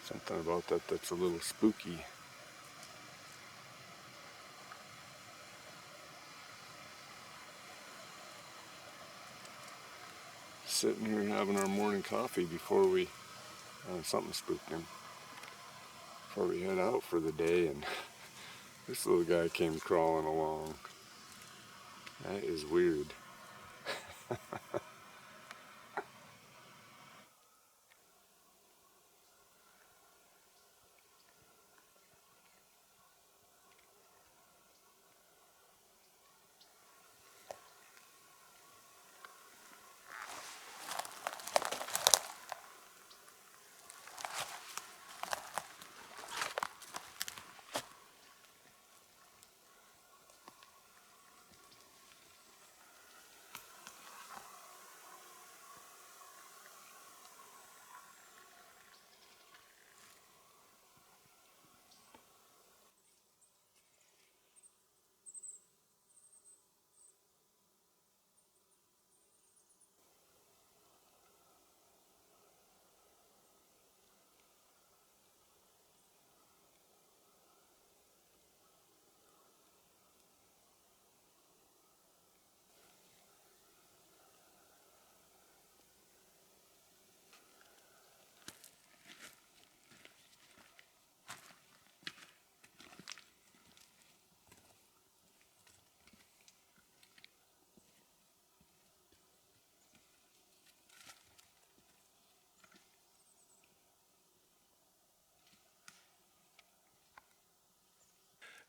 Something about that that's a little spooky. Sitting here having our morning coffee before we, something spooked him, before we head out for the day, and this little guy came crawling along. That is weird.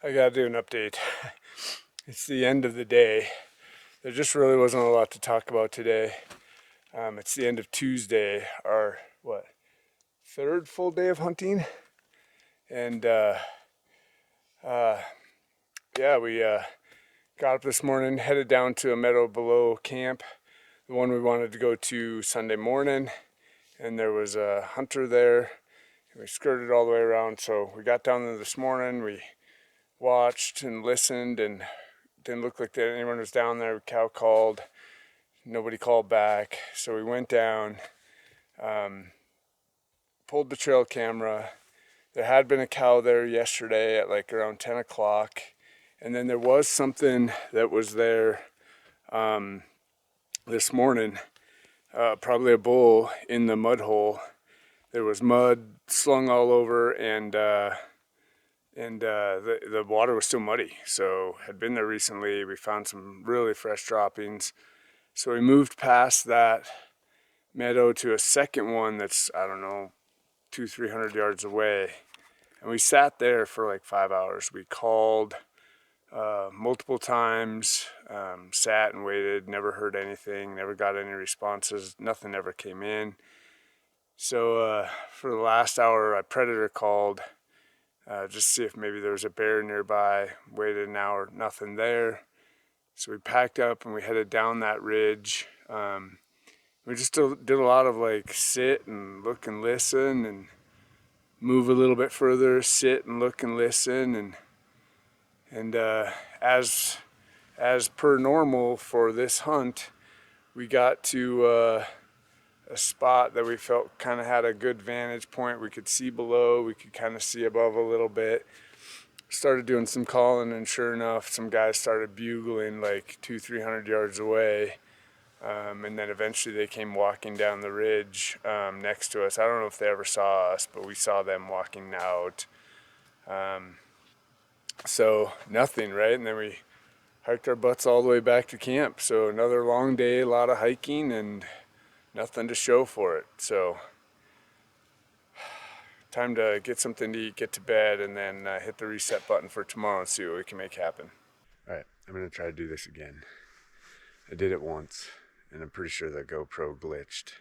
I gotta do an update. It's the end of the day. There just really wasn't a lot to talk about today. It's the end of Tuesday, our, third full day of hunting. And yeah, we got up this morning, headed down to a meadow below camp, the one we wanted to go to Sunday morning. And there was a hunter there. And we skirted all the way around. So we got down there this morning. We watched and listened, and didn't look like anyone was down there. Cow called, nobody called back, so we went down, pulled the trail camera. There had been a cow there yesterday at like around 10 o'clock, and then there was something that was there this morning, probably a bull in the mud hole. There was mud slung all over, and the water was still muddy, so had been there recently. We found some really fresh droppings, so we moved past that meadow to a second one that's, I don't know, 200-300 yards away, and we sat there for like 5 hours. We called multiple times, sat and waited, never heard anything, never got any responses, nothing ever came in. So for the last hour, a predator called, just to see if maybe there was a bear nearby. Waited an hour, nothing there. So we packed up and we headed down that ridge. We just did a lot of like sit and look and listen, and move a little bit further, sit and look and listen, and as per normal for this hunt, we got to a spot that we felt kind of had a good vantage point. We could see below, we could kind of see above a little bit. Started doing some calling, and sure enough, some guys started bugling like 200-300 yards away. And then eventually they came walking down the ridge next to us. I don't know if they ever saw us, but we saw them walking out. So nothing, right? And then we hiked our butts all the way back to camp. So another long day, a lot of hiking, and nothing to show for it. So time to get something to eat, get to bed, and then hit the reset button for tomorrow and see what we can make happen. All right, I'm going to try to do this again. I did it once, and I'm pretty sure the GoPro glitched.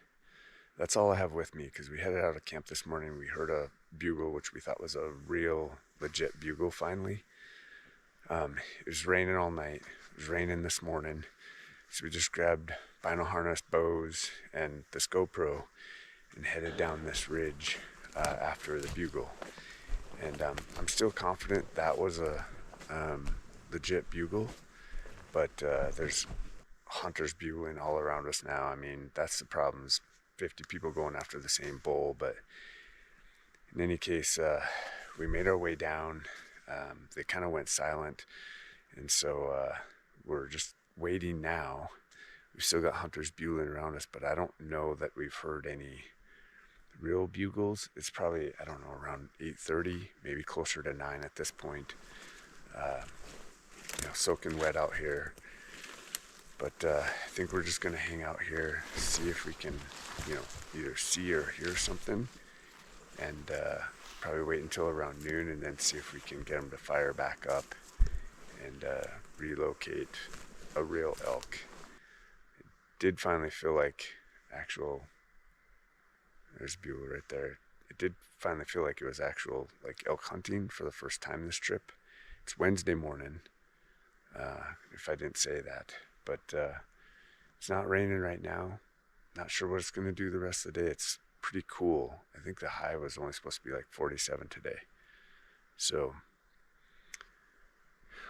That's all I have with me, because we headed out of camp this morning. We heard a bugle, which we thought was a real, legit bugle finally. It was raining all night. It was raining this morning. So we just grabbed vinyl harness, bows, and this GoPro and headed down this ridge after the bugle. And I'm still confident that was a legit bugle, but there's hunters bugling all around us now. I mean, that's the problem, is 50 people going after the same bull. But In any case, we made our way down. They kind of went silent, and so we're just waiting now. We've still got hunters bugling around us, but I don't know that we've heard any real bugles. It's probably, I don't know, around 8:30, maybe closer to 9 at this point. Soaking wet out here. But I think we're just gonna hang out here, see if we can, either see or hear something, and probably wait until around noon, and then see if we can get them to fire back up and relocate a real elk. It did finally feel like there's a bugle right there. It did finally feel like it was actual like elk hunting for the first time this trip. It's Wednesday morning, if I didn't say that, but it's not raining right now. Not sure what it's going to do the rest of the day. It's pretty cool. I think the high was only supposed to be like 47 today. So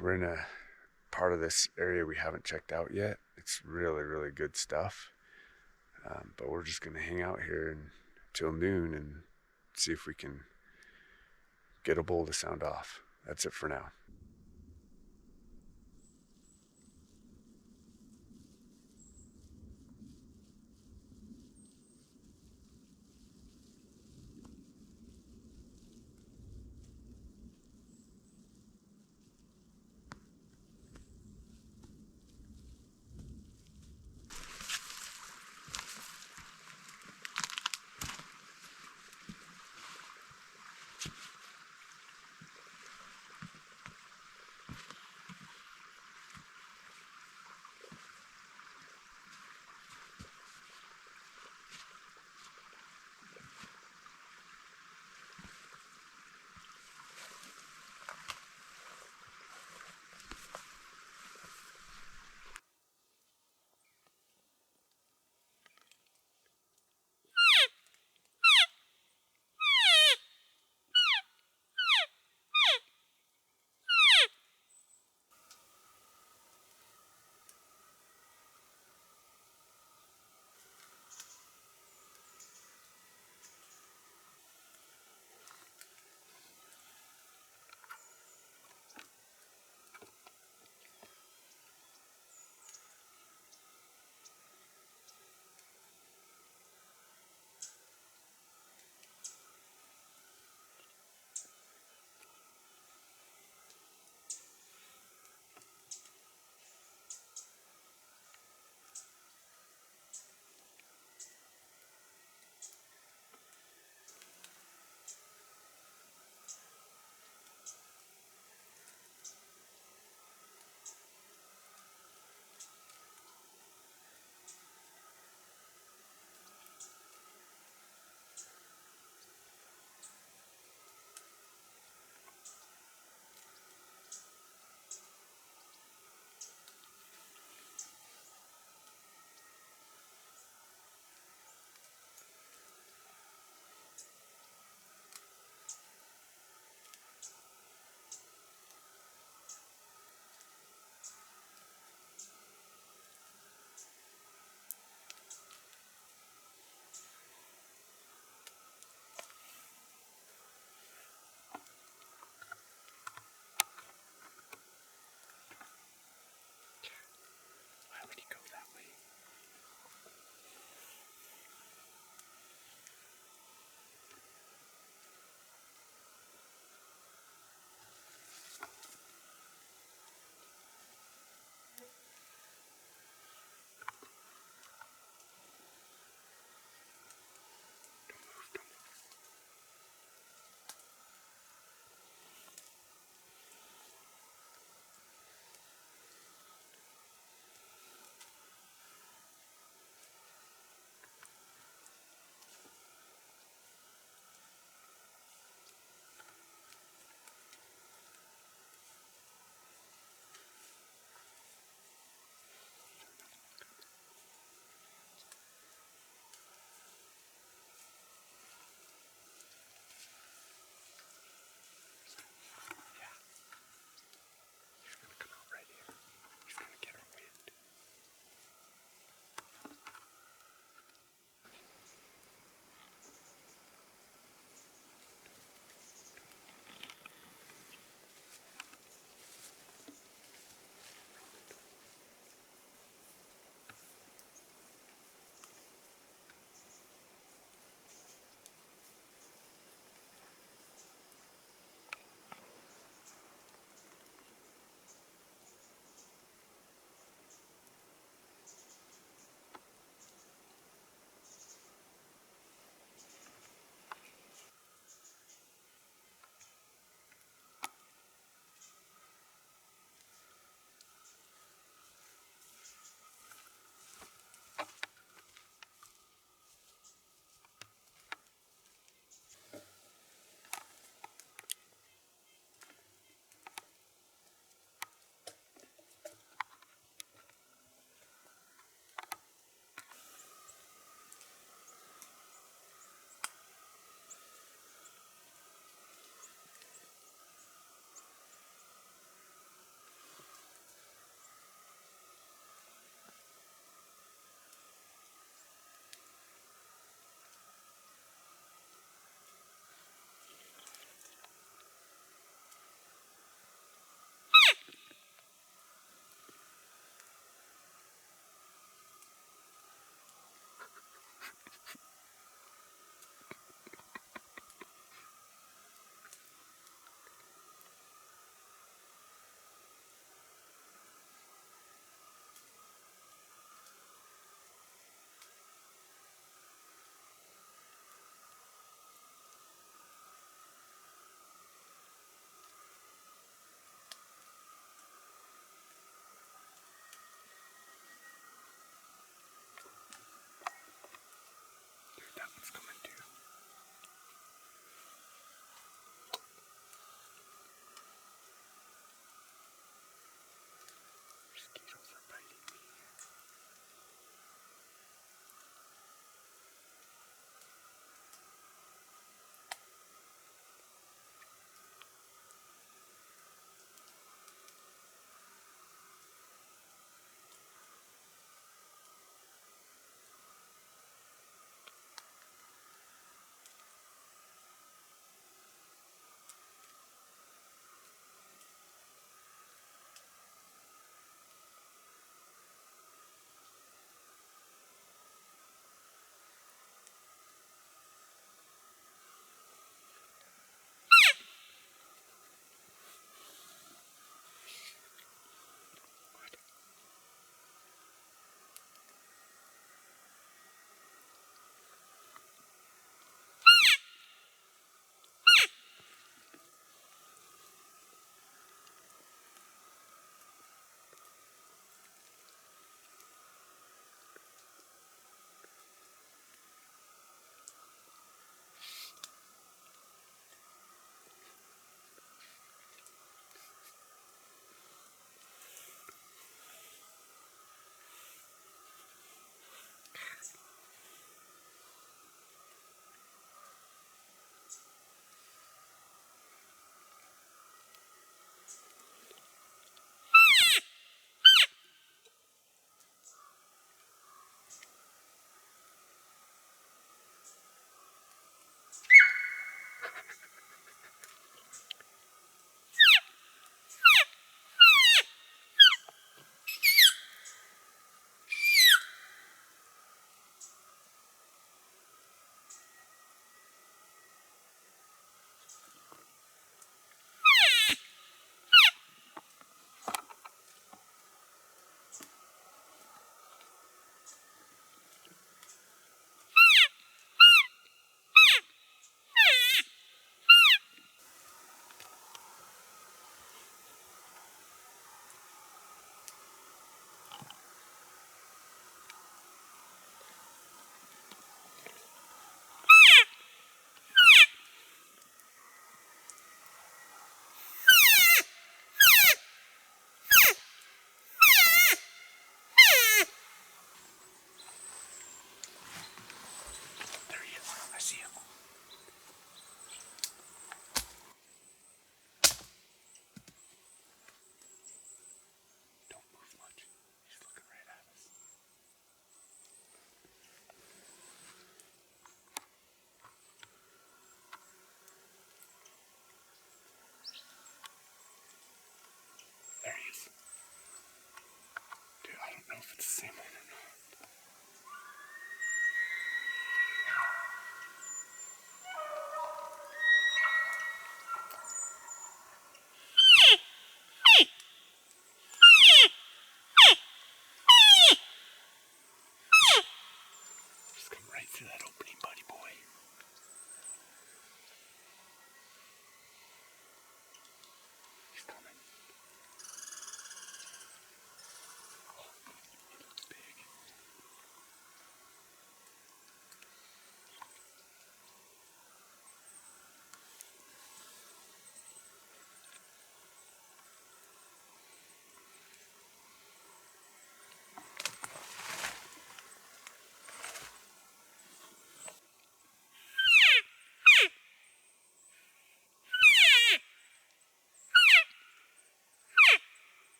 we're in a part of this area we haven't checked out yet. It's really, really good stuff. But we're just going to hang out here until noon and see if we can get a bull to sound off. That's it for now.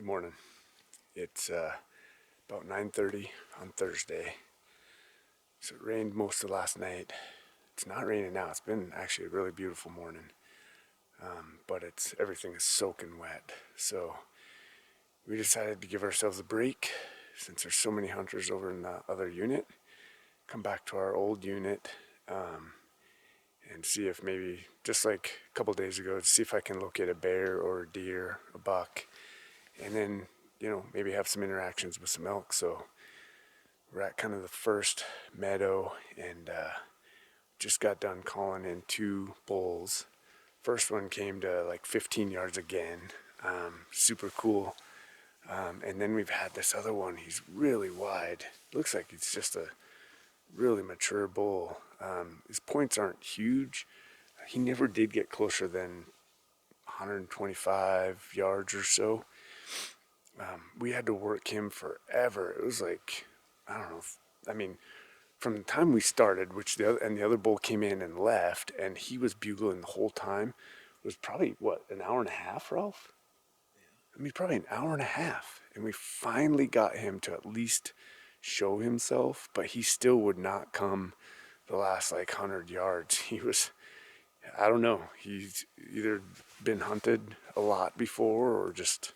Good morning. It's about 9:30 on Thursday. So it rained most of last night. It's not raining now. It's been actually a really beautiful morning. But everything is soaking wet. So we decided to give ourselves a break since there's so many hunters over in the other unit. Come back to our old unit and see if maybe, just like a couple days ago, see if I can locate a bear or a deer, a buck, and then, maybe have some interactions with some elk. So we're at kind of the first meadow and just got done calling in 2 bulls. First one came to like 15 yards again. Super cool. And then we've had this other one. He's really wide. Looks like it's just a really mature bull. His points aren't huge. He never did get closer than 125 yards or so. We had to work him forever. It was like, I don't know. From the time we started, the other bull came in and left, and he was bugling the whole time. It was probably, an hour and a half, Ralph? Probably an hour and a half. And we finally got him to at least show himself, but he still would not come the last 100 yards. I don't know, he's either been hunted a lot before or just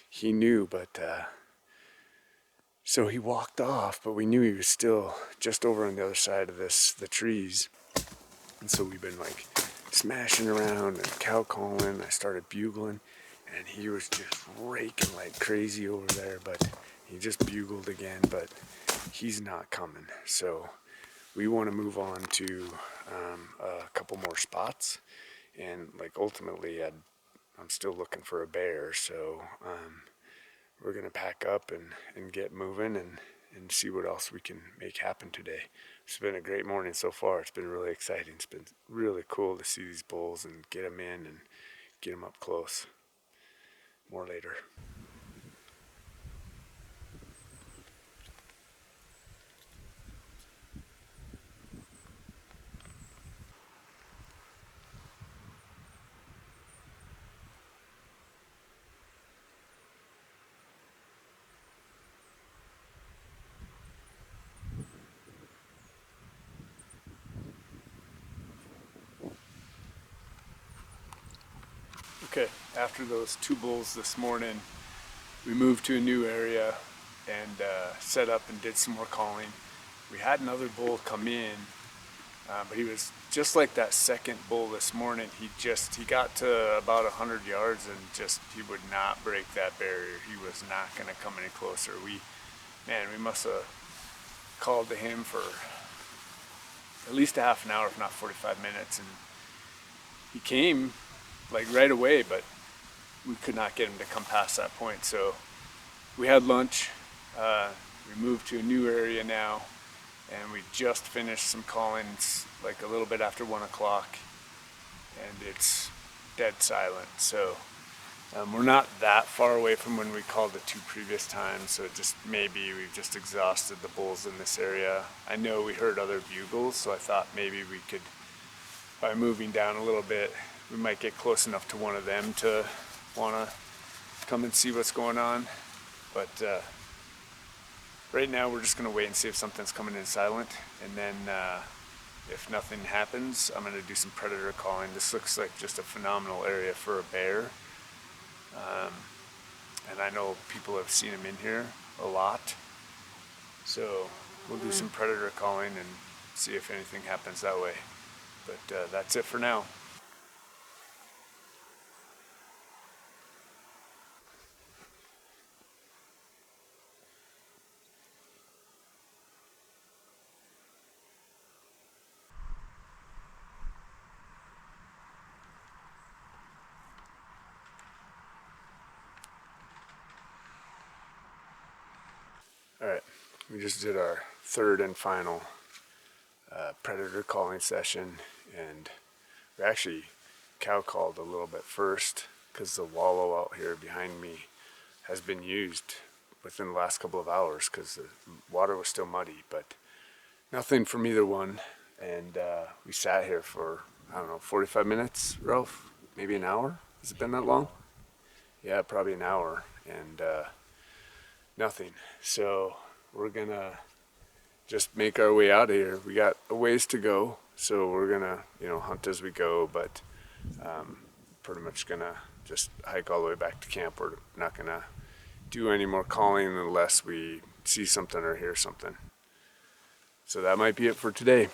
he knew, but so he walked off, but we knew he was still just over on the other side of the trees. And so we've been smashing around and cow calling. I started bugling, and he was just raking like crazy over there, but he just bugled again, but he's not coming. So we want to move on to a couple more spots, and ultimately I'm still looking for a bear. So we're going to pack up and get moving and see what else we can make happen today. It's been a great morning so far. It's been really exciting. It's been really cool to see these bulls and get them in and get them up close. More later. Okay, after those 2 bulls this morning, we moved to a new area and set up and did some more calling. We had another bull come in, but he was just like that second bull this morning. He got to about 100 yards and he would not break that barrier. He was not going to come any closer. We must have called to him for at least a half an hour, if not 45 minutes, and he came right away, but we could not get him to come past that point. So we had lunch. We moved to a new area now, and we just finished some callings a little bit after 1 o'clock, and it's dead silent. So we're not that far away from when we called the 2 previous times, so maybe we've just exhausted the bulls in this area. I know we heard other bugles, so I thought maybe we could, by moving down a little bit, we might get close enough to one of them to want to come and see what's going on. But right now we're just going to wait and see if something's coming in silent, and then if nothing happens, I'm going to do some predator calling. This looks like just a phenomenal area for a bear, and I know people have seen him in here a lot, so we'll do some predator calling and see if anything happens that way. But that's it for now. Alright, we just did our 3rd and final predator calling session, and we actually cow called a little bit first because the wallow out here behind me has been used within the last couple of hours because the water was still muddy, but nothing from either one. And we sat here for, 45 minutes, Ralph? Maybe an hour? Has it been that long? yeah, probably an hour, and nothing. So we're gonna just make our way out of here. We got a ways to go, so we're gonna, hunt as we go, but pretty much gonna just hike all the way back to camp. We're not gonna do any more calling unless we see something or hear something. So that might be it for today.